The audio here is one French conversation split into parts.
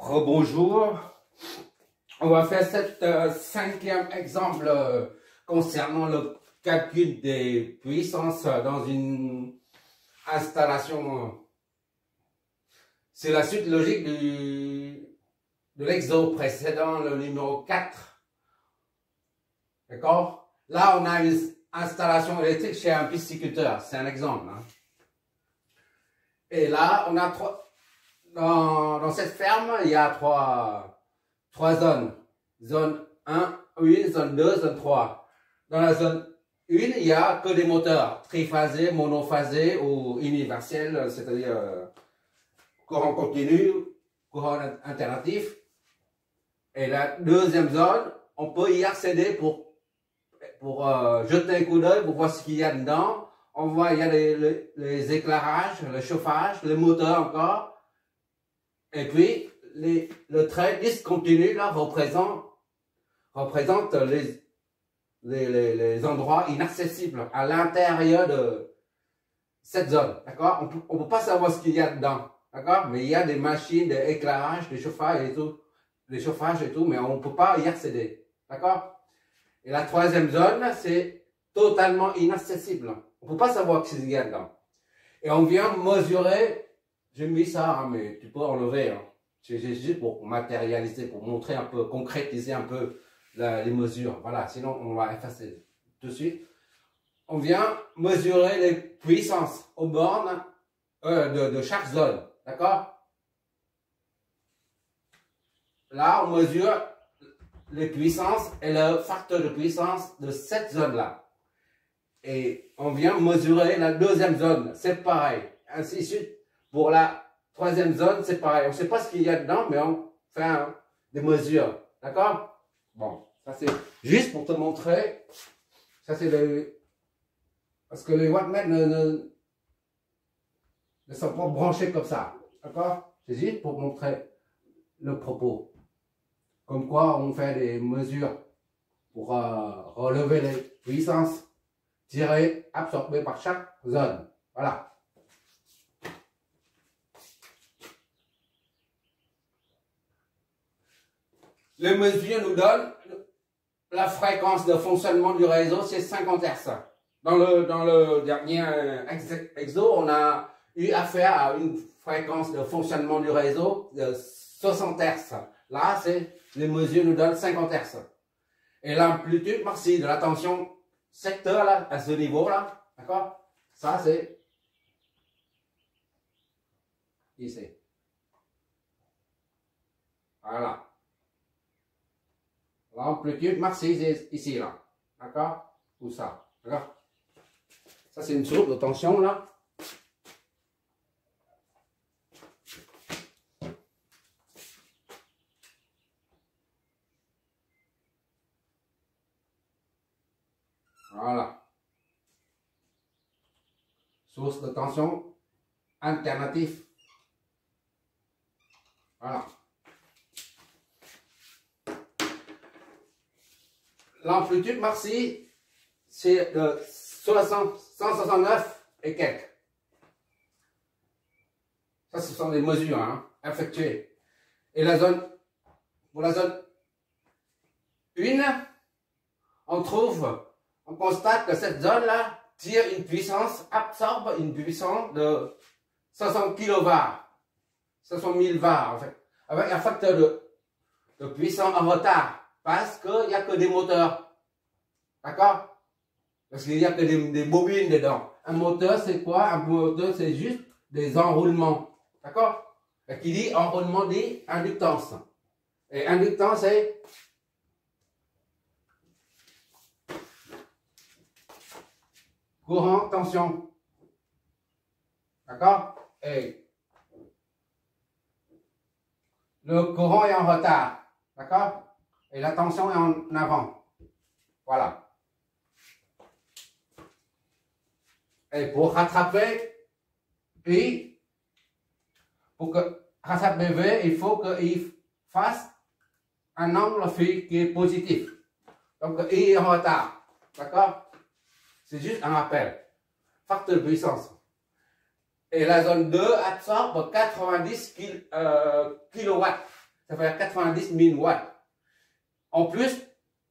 Rebonjour. On va faire cet cinquième exemple concernant le calcul des puissances dans une installation. C'est la suite logique de l'exo précédent, le numéro 4. D'accord? Là, on a une installation électrique chez un pisciculteur. C'est un exemple. Hein. Et là, on a dans cette ferme, il y a trois zones. Zone 1, 1, zone 2, zone 3. Dans la zone 1, il n'y a que des moteurs triphasés, monophasés ou universels, c'est-à-dire courant continu, courant alternatif. Et la deuxième zone, on peut y accéder pour jeter un coup d'œil, pour voir ce qu'il y a dedans. On voit, il y a les éclairages, le chauffage, les moteurs encore. Et puis, le trait discontinu, là, représente les endroits inaccessibles à l'intérieur de cette zone. D'accord? On ne peut pas savoir ce qu'il y a dedans. D'accord? Mais il y a des machines, des éclairages, des chauffages et tout. Des chauffages et tout, mais on ne peut pas y accéder. D'accord? Et la troisième zone, c'est totalement inaccessible. On ne peut pas savoir ce qu'il y a dedans. Et on vient mesurer. J'ai mis ça, hein, mais tu peux enlever. Hein. C'est juste pour matérialiser, pour montrer un peu, concrétiser un peu les mesures. Voilà, sinon on va effacer tout de suite. On vient mesurer les puissances aux bornes de chaque zone. D'accord? Là, on mesure les puissances et le facteur de puissance de cette zone-là. Et on vient mesurer la deuxième zone. C'est pareil. Ainsi de suite. Pour la troisième zone, c'est pareil. On ne sait pas ce qu'il y a dedans, mais on fait des mesures. D'accord? Bon, ça c'est juste pour te montrer. Ça c'est parce que les wattmètres ne sont pas branchés comme ça. D'accord? C'est juste pour montrer le propos. Comme quoi on fait des mesures pour relever les puissances tirées, absorbées par chaque zone. Voilà. Les mesures nous donnent la fréquence de fonctionnement du réseau, c'est 50 Hz. Dans le dernier exo, on a eu affaire à une fréquence de fonctionnement du réseau de 60 Hz. Là, les mesures nous donnent 50 Hz. Et l'amplitude maximale de la tension secteur, là, à ce niveau-là, d'accord? Ça, c'est ici. Voilà. L'amplitude maximale, c'est ici, là. D'accord? Ou ça. D'accord? Ça, c'est une source de tension, là. Voilà. Source de tension alternative. Voilà. L'amplitude maximale, c'est de 169 et quelques. Ça, ce sont des mesures hein, effectuées. Et pour la zone 1, on constate que cette zone-là tire une puissance, absorbe une puissance de 60 kW, 60 000 var en fait, avec un facteur de puissance en retard. Parce qu'il n'y a que des moteurs. D'accord? Parce qu'il n'y a que des bobines dedans. Un moteur, c'est quoi? Un moteur, c'est juste des enroulements. D'accord? Et qui dit enroulement dit inductance. Et inductance, c'est courant, tension. D'accord? Et le courant est en retard. D'accord? Et la tension est en avant. Voilà. Et pour rattraper I, pour rattraper V, il faut qu'il fasse un angle phi qui est positif. Donc I est en retard. D'accord? C'est juste un rappel. Facteur de puissance. Et la zone 2 absorbe 90 kW. ça fait 90 000 watts. En plus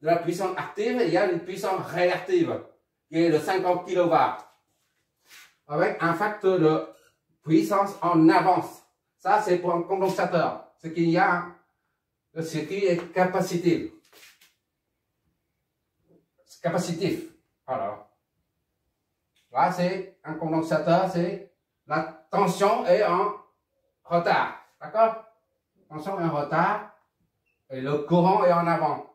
de la puissance active, il y a une puissance réactive qui est de 50 kW avec un facteur de puissance en avance. Ça, c'est pour un condensateur. Ce qu'il y a, le circuit est capacitif. Capacitif. Alors, là, c'est un condensateur, c'est la tension est en retard. D'accord? Tension est en retard et le courant est en avant.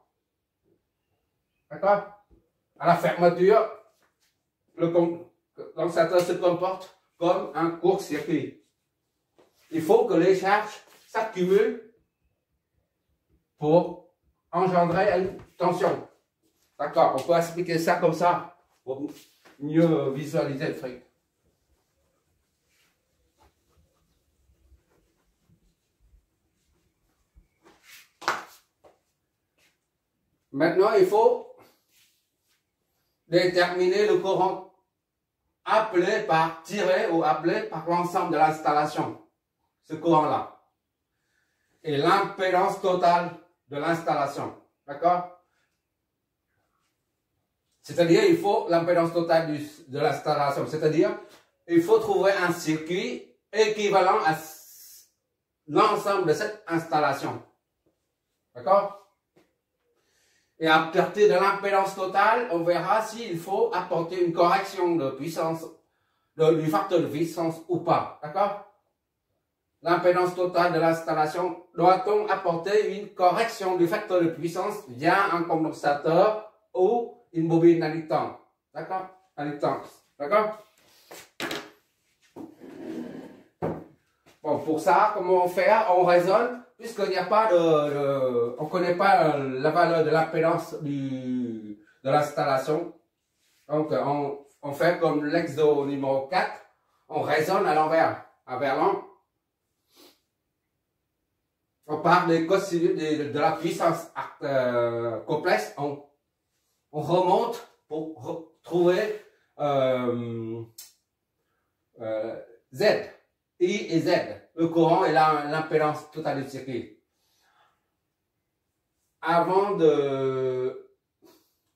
D'accord? À la fermeture, le condensateur se comporte comme un court-circuit. Il faut que les charges s'accumulent pour engendrer une tension. D'accord? On peut expliquer ça comme ça pour mieux visualiser le truc. Maintenant, il faut déterminer le courant appelé par, tiré ou appelé par l'ensemble de l'installation. Ce courant-là. Et l'impédance totale de l'installation. D'accord? C'est-à-dire, il faut l'impédance totale de l'installation. C'est-à-dire, il faut trouver un circuit équivalent à l'ensemble de cette installation. D'accord? Et à partir de l'impédance totale, on verra s'il faut apporter une correction de puissance, du facteur de puissance ou pas. D'accord? L'impédance totale de l'installation, doit-on apporter une correction du facteur de puissance via un condensateur ou une bobine inductance? D'accord? Inductance. D'accord? Bon, pour ça, comment on fait? On raisonne, puisqu'il n'y a pas on ne connaît pas la valeur de l'impédance de l'installation. Donc, on fait comme l'exo numéro 4, on raisonne à l'envers, à Verlan. On parle des cosinus de la puissance complexe, on remonte pour trouver Z, I et Z, le courant et l'impédance totale du circuit. Avant de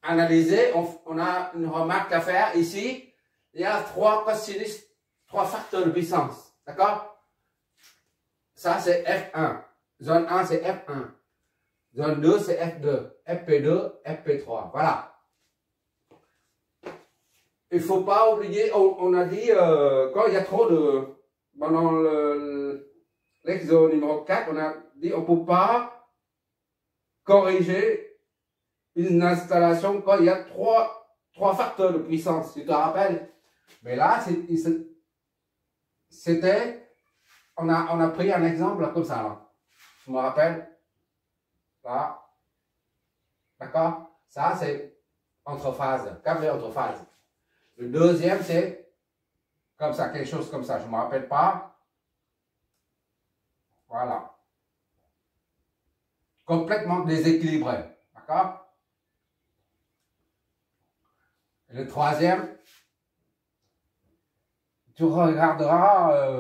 analyser, on a une remarque à faire ici. Il y a trois cosinus, trois facteurs de puissance. D'accord? Ça, c'est F1. Zone 1, c'est F1. Zone 2, c'est F2. FP2, FP3. Voilà. Il ne faut pas oublier, on a dit, quand il y a trop de... Pendant l'exo numéro 4, on a dit on ne peut pas corriger une installation quand il y a trois facteurs de puissance. Tu te rappelles? Mais là, c'était... On a pris un exemple comme ça. Là. Je me rappelle. Là. D'accord? Ça, c'est entre phases. Câble entre phases. Le deuxième, c'est comme ça, quelque chose comme ça. Je ne me rappelle pas. Voilà. Complètement déséquilibré. D'accord? Et le troisième, tu regarderas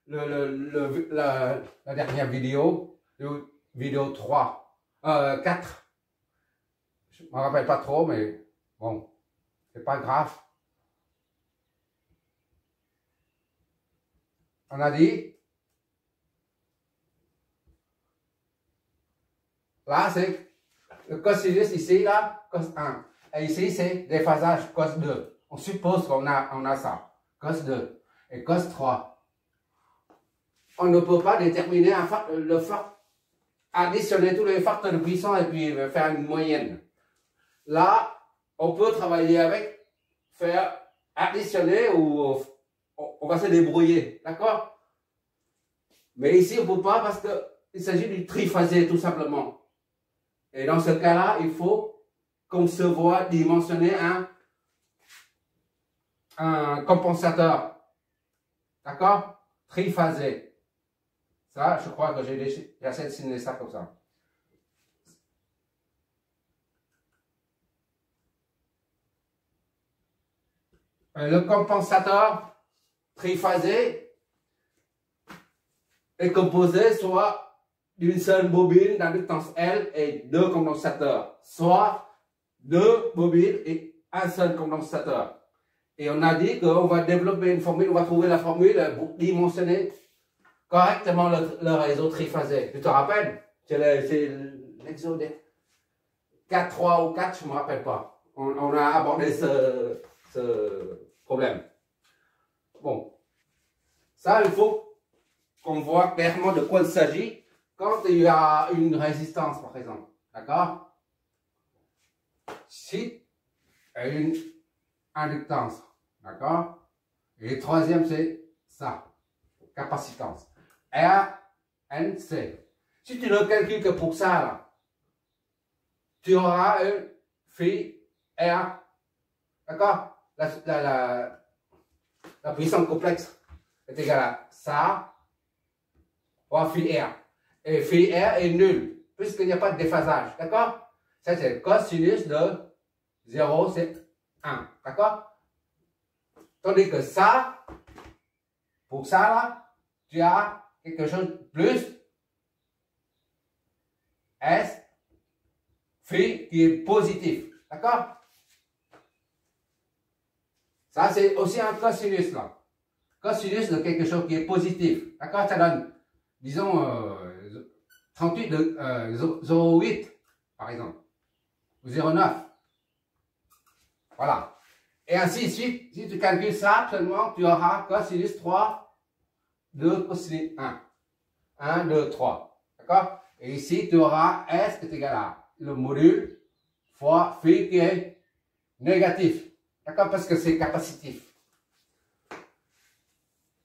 la dernière vidéo, vidéo 3, 4. Je ne me rappelle pas trop, mais bon, c'est pas grave. On a dit, là c'est le cosinus ici, là, cos 1. Et ici c'est déphasage cos 2. On suppose qu'on a ça, cos 2 et cos 3. On ne peut pas déterminer additionner tous les facteurs de puissance et puis faire une moyenne. Là, on peut travailler avec, faire additionner ou on va se débrouiller, d'accord? Mais ici, on ne peut pas parce qu'il s'agit du triphasé, tout simplement. Et dans ce cas-là, il faut concevoir, dimensionner un compensateur, d'accord? Triphasé. Ça, je crois que j'ai assez dessiné ça comme ça. Le compensateur triphasé est composé soit d'une seule bobine d'inductance L et deux condensateurs, soit deux bobines et un seul condensateur. Et on a dit qu'on va développer une formule, on va trouver la formule pour dimensionner correctement le réseau triphasé. Tu te rappelles? C'est l'exode 4, 3 ou 4, je ne me rappelle pas. On a abordé ce problème. Bon, ça, il faut qu'on voit clairement de quoi il s'agit quand il y a une résistance, par exemple. D'accord? Si il y a une inductance. D'accord? Et le troisième, c'est ça. Capacitance. RNC. Si tu ne calcules que pour ça, là, tu auras un phi R. D'accord? La puissance complexe est égale à ça fois phi R. Et phi R est nul, puisqu'il n'y a pas de déphasage. D'accord? Ça, c'est le cosinus de 0, c'est 1. D'accord? Tandis que ça, pour ça, là, tu as quelque chose de plus S, phi qui est positif. D'accord? Ça, c'est aussi un cosinus, là. Cosinus de quelque chose qui est positif. D'accord? Ça donne, disons, 38 de 0,8, par exemple. Ou 0,9. Voilà. Et ainsi de suite, si tu calcules ça, seulement tu auras cosinus 3 de cosinus 1. 1, 2, 3. D'accord? Et ici, tu auras S qui est égal à le module fois phi qui est négatif. D'accord? Parce que c'est capacitif.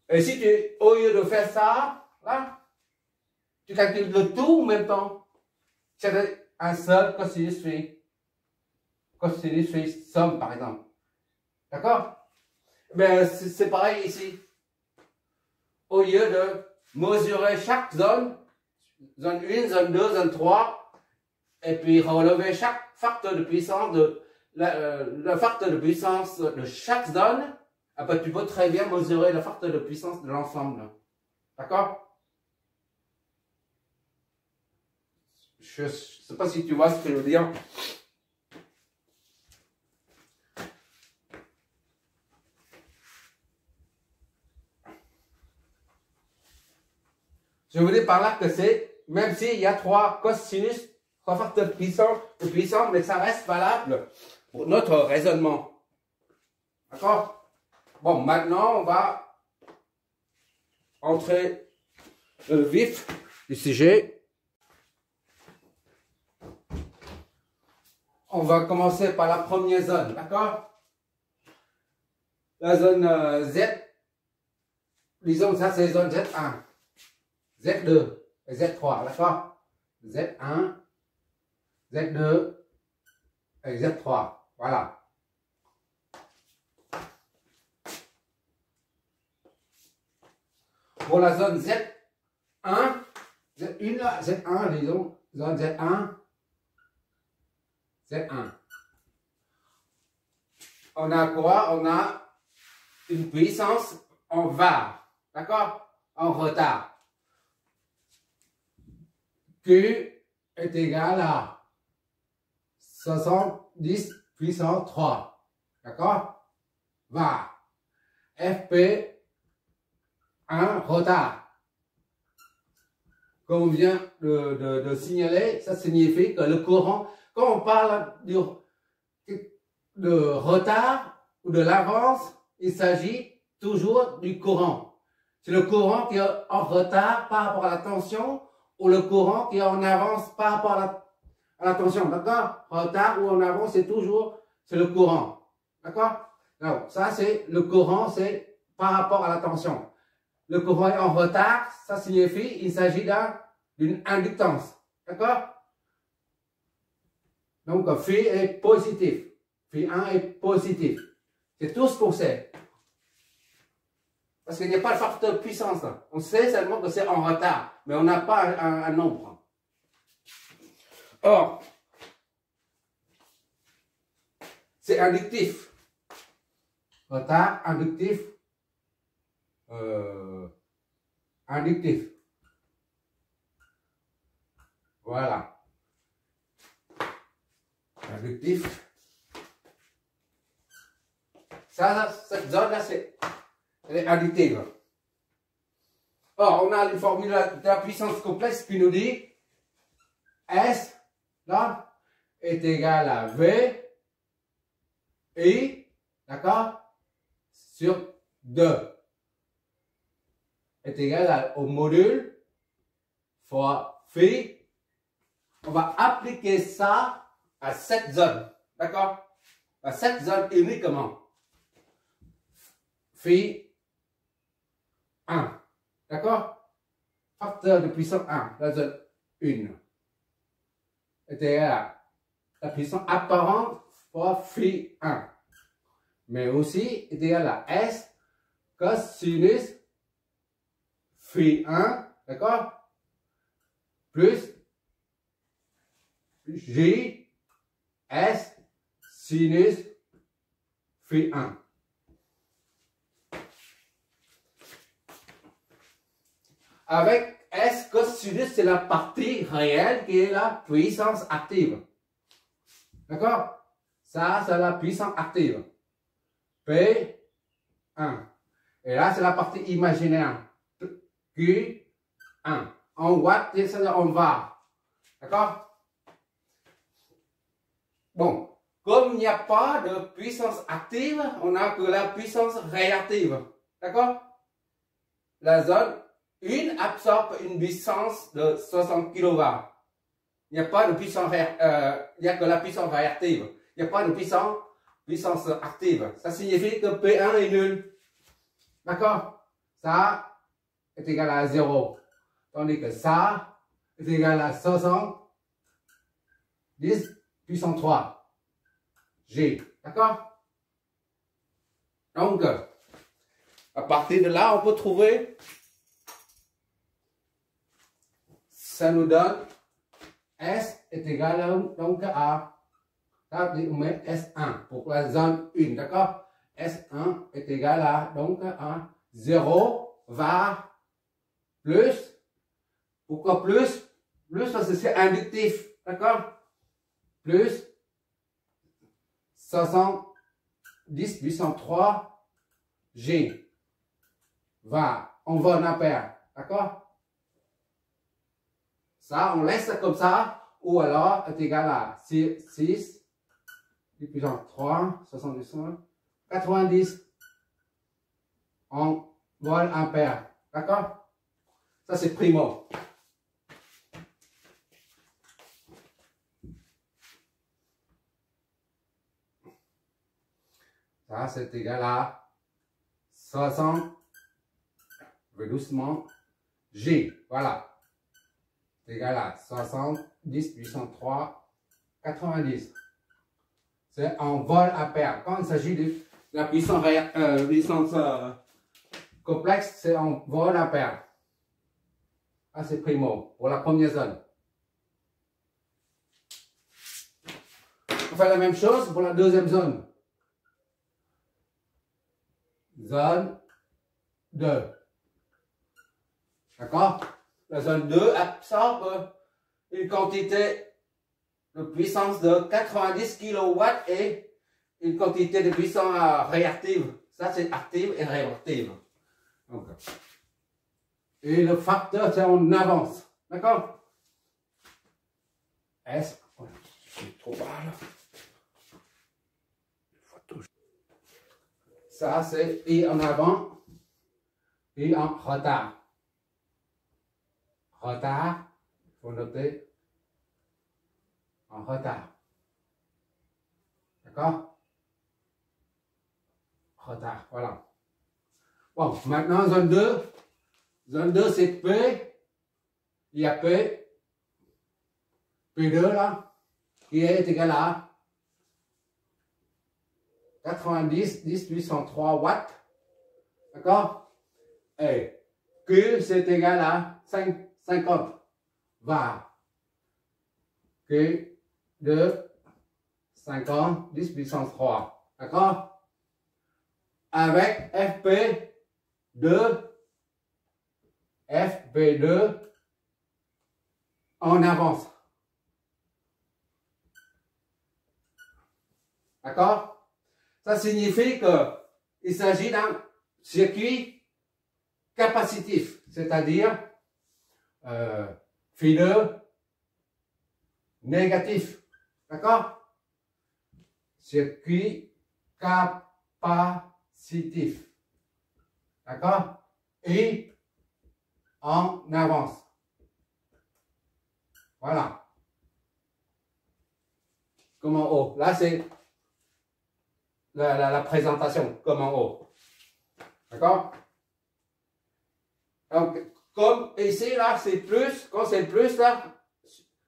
Et si tu, au lieu de faire ça, là, tu calcules le tout en même temps. C'est un seul cosinus phi. Cosinus phi somme, par exemple. D'accord? Mais c'est pareil ici. Au lieu de mesurer chaque zone, zone 1, zone 2, zone 3, et puis relever chaque facteur de puissance le facteur de puissance de chaque zone, après tu peux très bien mesurer le facteur de puissance de l'ensemble. D'accord? Je ne sais pas si tu vois ce que je veux dire. Je veux dire par là que c'est, même s'il y a trois cosinus, trois facteurs de puissance, mais ça reste valable pour notre raisonnement. D'accord? Bon, maintenant, on va entrer dans le vif du sujet. On va commencer par la première zone, d'accord? La zone Z, disons ça c'est zone Z1. Z2 et Z3, d'accord? Z1, Z2 et Z3, voilà. Pour la zone Z1, Z1 là, Z1, disons, zone Z1, Z1. On a quoi? On a une puissance en var, d'accord? En retard. Q est égal à 70 puissance 3. D'accord? Var. FP, un retard. Comme on vient de signaler, ça signifie que le courant, quand on parle de retard ou de l'avance, il s'agit toujours du courant. C'est le courant qui est en retard par rapport à la tension ou le courant qui est en avance par rapport à la tension. D'accord? Retard ou en avance, c'est le courant. D'accord? Alors, ça, c'est le courant, c'est par rapport à la tension. Le courant est en retard, ça signifie qu'il s'agit d'une inductance. D'accord? Donc, phi est positif. Phi 1 est positif. C'est tout ce qu'on sait. Parce qu'il n'y a pas de facteur de puissance là. On sait seulement que c'est en retard, mais on n'a pas un nombre. Or, c'est inductif. Retard, inductif. Inductif. Voilà. Inductif. Ça, cette zone-là, elle est additive. Or, on a une formule de la puissance complexe qui nous dit S, là, est égal à V, I, d'accord, sur 2. Est égal au module fois phi. On va appliquer ça à cette zone, d'accord? À cette zone uniquement. Phi 1, d'accord? Facteur de puissance 1, la zone 1. Est égal à la puissance apparente fois phi 1. Mais aussi est égal à S cosinus phi 1, d'accord? Plus J S sinus phi 1. Avec S cosinus, c'est la partie réelle qui est la puissance active. D'accord? Ça, c'est la puissance active. P 1. Et là, c'est la partie imaginaire. Q 1. En watts, c'est-à-dire en var. D'accord? Bon. Comme il n'y a pas de puissance active, on n'a que la puissance réactive. D'accord? La zone 1 absorbe une puissance de 60 kW. Il n'y a pas de puissance, il n'y a que la puissance réactive. Il n'y a pas de puissance active. Ça signifie que P1 est nul. D'accord? Ça est égal à 0. Tandis que ça est égal à 60 10 puissance 3. G. D'accord? Donc, à partir de là, on peut trouver, ça nous donne S est égal à, donc à, on met S1 pour la zone 1, d'accord? S1 est égal à, donc à 0 var plus. Pourquoi plus? Plus parce que c'est inductif, d'accord? Plus 70 puissance 3 G va en volt ampère, d'accord? Ça, on laisse comme ça, ou alors est égal à 6 10 puissance 3, 70, 90 en volt ampère, d'accord? Ça, c'est primo. Ça, c'est égal à 60, doucement, G, voilà. C'est égal à 70 puissance 3, 90. C'est en vol ampère. Quand il s'agit de la puissance complexe, c'est en vol ampère. Ah, c'est primo, pour la première zone. On fait la même chose pour la deuxième zone. Zone 2. D'accord? La zone 2 absorbe une quantité de puissance de 90 kW et une quantité de puissance réactive. Ça, c'est active et réactive. Donc, et le facteur, c'est en avance. D'accord? S. C'est trop bas là. Ça, c'est I en avant et en retard. Retard, il faut noter en retard. D'accord? Retard, voilà. Bon, maintenant, zone 2. Zone 2, c'est P. Il y a P. P2 là, qui est égal à 90, 10 puissance 3 watts. D'accord? Et Q, c'est égal à 50 var. Q de 50, 10 puissance 3. D'accord? Avec FP2 en avance. D'accord? Ça signifie qu'il s'agit d'un circuit capacitif, c'est-à-dire fileux négatif. D'accord? Circuit capacitif. D'accord? Et en avance. Voilà. Comme en haut. Là, c'est la présentation, comme en haut. D'accord? Donc, comme ici, là, c'est plus. Quand c'est plus, là,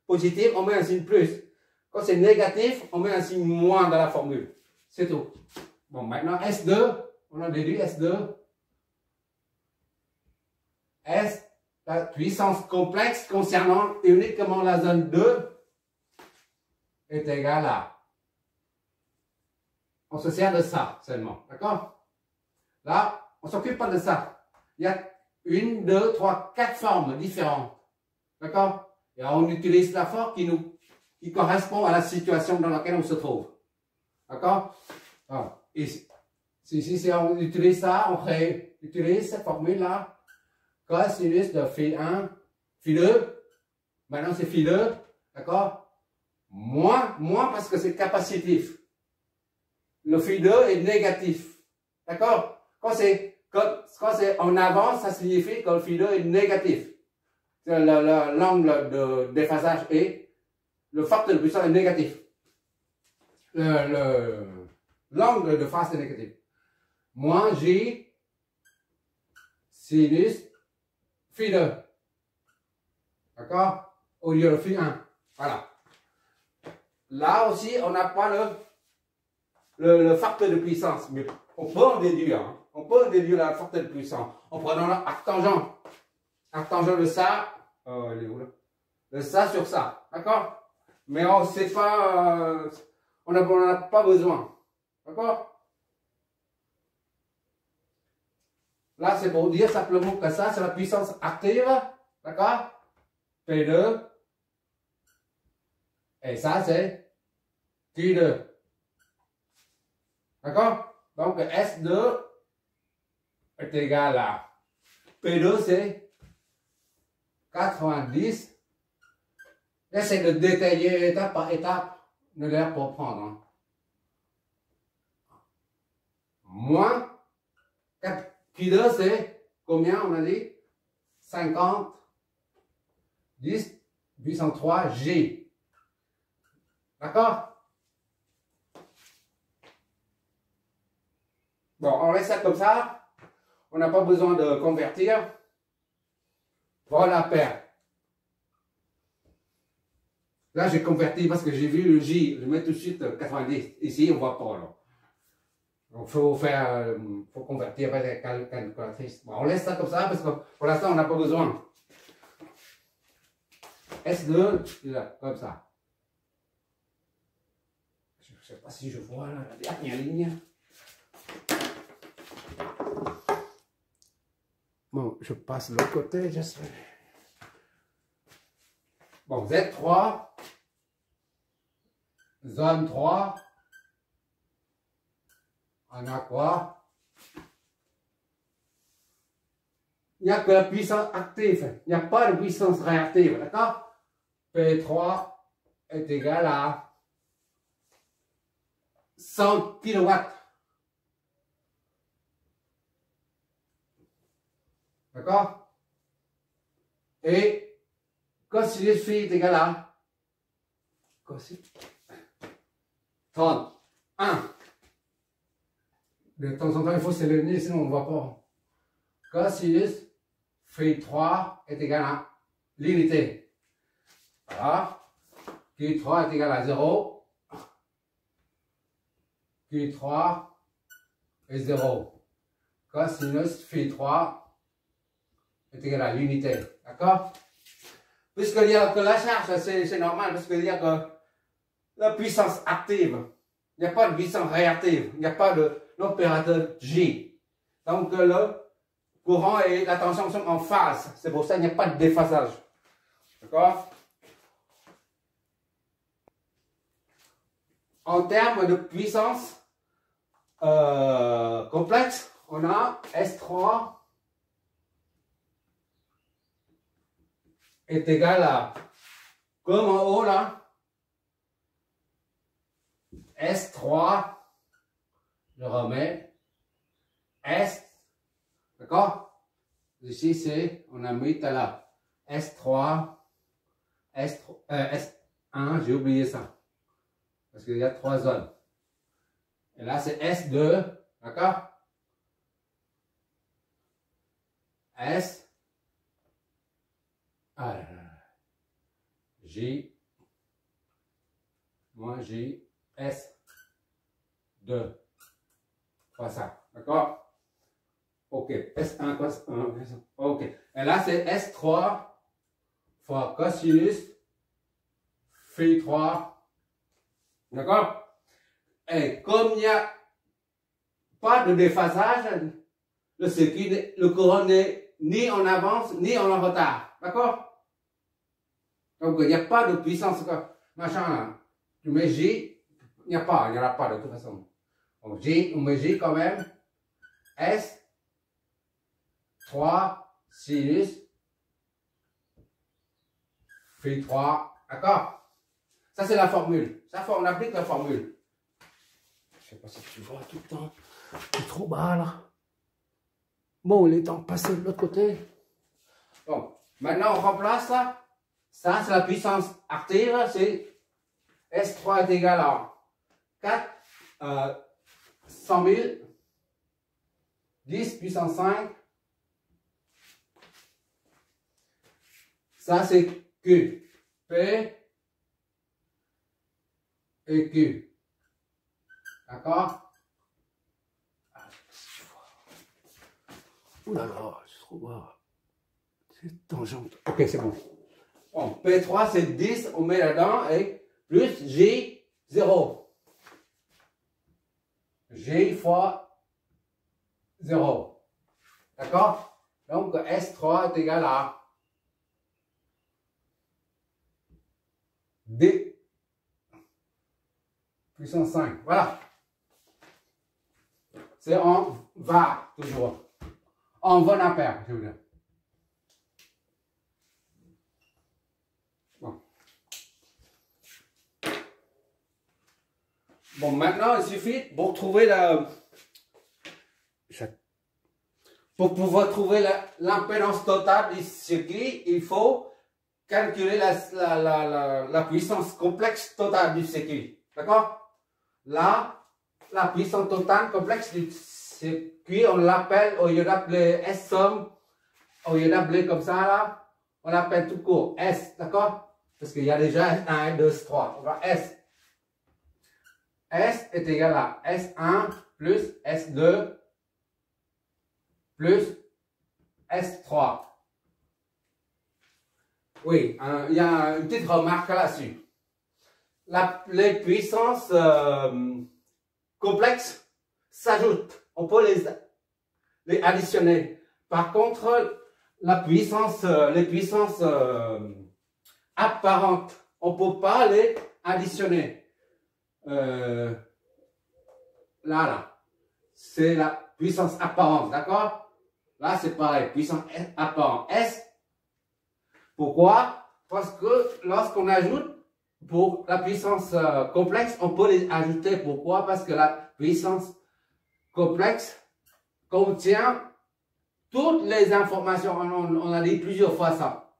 positif, on met un signe plus. Quand c'est négatif, on met un signe moins dans la formule. C'est tout. Bon, maintenant, S2, on a déduit S2. S, la puissance complexe concernant uniquement la zone 2 est égale à. On se sert de ça seulement. D'accord? Là, on ne s'occupe pas de ça. Il y a 1, 2, 3, 4 formes différentes. D'accord? Et on utilise la forme qui correspond à la situation dans laquelle on se trouve. D'accord? Ici, si on utilise ça, on utilise cette formule-là. Cosinus de phi 1, phi 2, maintenant c'est phi 2, d'accord? Moins parce que c'est capacitif. Le phi 2 est négatif, d'accord? Quand c'est en avant, ça signifie que le phi 2 est négatif. L'angle de déphasage est, le facteur de puissance est négatif. L'angle de phase est négatif. Moins J sinus phi 2. D'accord? Au lieu de phi 1. Voilà. Là aussi, on n'a pas le facteur de puissance. Mais on peut en déduire. Hein. On peut en déduire la facteur de puissance en prenant l'arctangent. Arctangent de ça. Il est où là? De ça sur ça. D'accord? Mais on sait pas. On n'en a pas besoin. D'accord? Là, c'est pour dire simplement que ça, c'est la puissance active. D'accord? P2. Et ça, c'est Q2. D'accord? Donc, S2 est égal à P2, c'est 90. J'essaie de détailler étape par étape. Ne l'air pour prendre. Hein. Moins 4. Q2, c'est combien on a dit? 50, 10, puissance 3, G. D'accord? Bon, on laisse ça comme ça. On n'a pas besoin de convertir. Voilà, paire. Là, j'ai converti parce que j'ai vu le J. Je mets tout de suite 90. Ici, on ne voit pas. Là. Donc, faut convertir avec la calculatrice. Bon, on laisse ça comme ça parce que pour l'instant, on n'a pas besoin. S2, là, comme ça. Je ne sais pas si je vois là, la dernière ligne. Bon, je passe de l'autre côté, je sais. Bon, Z3, zone 3. On a quoi? Il n'y a que la puissance active. Il n'y a pas de puissance réactive. D'accord? P3 est égal à 100 kW. D'accord? Et cosinus phi est égal à cosinus 31. De temps en temps, il faut s'éloigner, sinon on ne voit pas. Cosinus phi 3 est égal à l'unité. Voilà. Q3 est égal à 0. Q3 est 0. Cosinus phi 3 est égal à l'unité. D'accord? Puisqu'il n'y a que la charge, c'est normal, parce qu'il n'y a que la puissance active. Il n'y a pas de puissance réactive. Il n'y a pas de l'opérateur J. Donc le courant et la tension sont en phase. C'est pour ça qu'il n'y a pas de déphasage. D'accord? en termes de puissance complexe, on a S3 est égal à, comme en haut là, S3, je remets, S, d'accord? Ici c'est, on a mis tout à l'heure, S3, S1, j'ai oublié ça. Parce qu'il y a 3 zones. Et là, c'est S2. D'accord? S. J. Moi, J. S. 2. Fois ça. D'accord? OK. S1, cos 1. OK. Et là, c'est S3 fois cosinus phi 3. D'accord? Et comme il n'y a pas de déphasage, le courant n'est ni en avance ni en retard. D'accord? Donc il n'y a pas de puissance. Machin là. Tu mets J, il n'y aura pas de toute façon. Donc J, on met J quand même. S, 3, sinus, phi 3. D'accord? Ça, c'est la formule. Ça, on applique la formule. Je ne sais pas si tu vois tout le temps. C'est trop bas, là. Bon, il est temps de passer de l'autre côté. Bon, maintenant, on remplace ça. Ça, c'est la puissance active. C'est S3 est égal à 4, 100 000, 10 puissance 5. Ça, c'est Q. P et Q. D'accord? Ouh là là, c'est trop bas. C'est tangente. Ok, c'est bon. Bon, P3, c'est 10, on met là-dedans, et plus J, 0. J fois 0. D'accord? Donc, S3 est égal à D puissance 5. Voilà. C'est en var, toujours. En von ampère, je veux dire. Bon. Bon, maintenant, il suffit pour trouver pour pouvoir trouver l'impédance totale du circuit, il faut calculer la puissance complexe totale du circuit. D'accord? Là, la puissance totale complexe du circuit, on l'appelle, au lieu d'appeler S somme, au lieu d'appeler comme ça, là, on l'appelle tout court S, d'accord? Parce qu'il y a déjà S1, S2, S3. On va S. S est égal à S1 plus S2 plus S3. Oui, il y a une petite remarque là-dessus. Les puissances complexes s'ajoutent. On peut les additionner. Par contre, les puissances apparentes, on ne peut pas les additionner. Là, c'est la puissance apparente, d'accord? Là, c'est pareil, puissance apparente. S. Pourquoi? Parce que lorsqu'on ajoute pour la puissance complexe, on peut les ajouter. Pourquoi? Parce que la puissance complexe contient toutes les informations. On a dit plusieurs fois ça.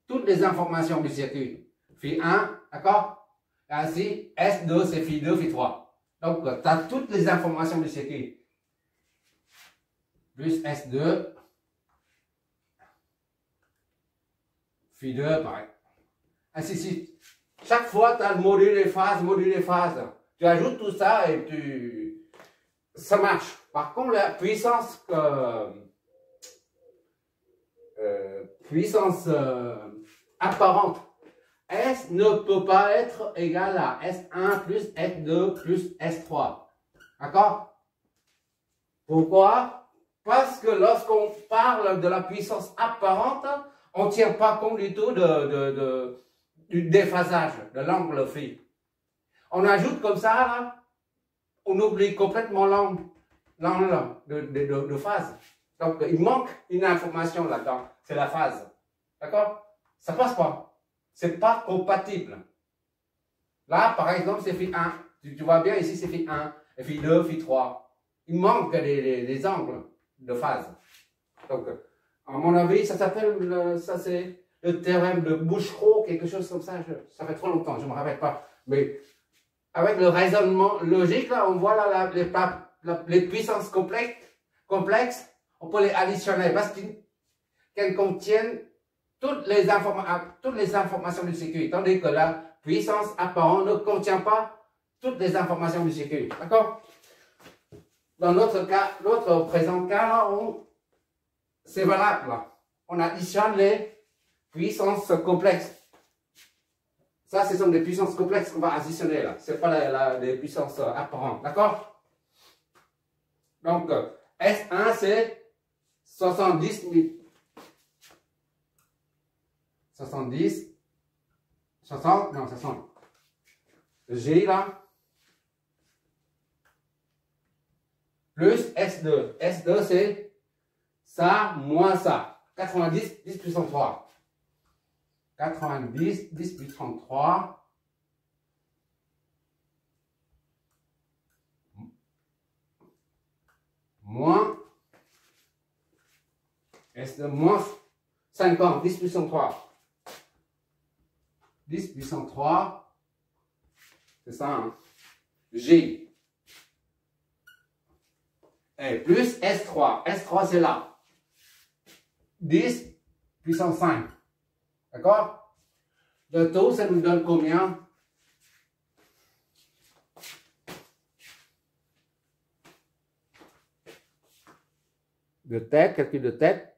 Toutes les informations du circuit. Phi 1, d'accord? Ainsi, S2, c'est phi 2, phi 3. Donc, tu as toutes les informations du circuit. Plus S2. Phi 2, pareil. Ainsi de suite. Chaque fois, tu as le module des phases, Tu ajoutes tout ça et ça marche. Par contre, la puissance apparente, S ne peut pas être égal à S1 plus S2 plus S3. D'accord? Pourquoi? Parce que lorsqu'on parle de la puissance apparente, on ne tient pas compte du tout du déphasage, de l'angle phi. on ajoute comme ça, là, on oublie complètement l'angle de phase. Donc, il manque une information là-dedans. C'est la phase. D'accord? Ça passe pas. C'est pas compatible. Là, par exemple, c'est phi 1. Tu vois bien, ici, c'est phi 1, et phi 2, phi 3. Il manque les angles de phase. Donc, à mon avis, ça s'appelle, ça c'est le théorème de Bouchereau, quelque chose comme ça. Ça fait trop longtemps, je ne me rappelle pas. Mais avec le raisonnement logique, là, on voit là, les puissances complexes, on peut les additionner parce qu'elles contiennent toutes les informations du circuit, tandis que la puissance apparente ne contient pas toutes les informations du circuit. D'accord? Dans notre cas, notre présent cas, là, c'est valable. Là. On additionne les puissances complexes. Ça, ce sont des puissances complexes qu'on va additionner là. Ce n'est pas les puissances apparentes. D'accord? Donc, S1, c'est 70 000. 70, 60, non, 60. G là, plus S2. S2 c'est ça moins ça. 90, 10 puissance 3. 90, 10 puissance 3. Moins S2 moins 50, 10 puissance 3. 10 puissance 3, c'est ça, hein? G. Et plus S3. S3, c'est là. 10 puissance 5. D'accord? Le taux, ça nous donne combien? De tête, calcul de tête.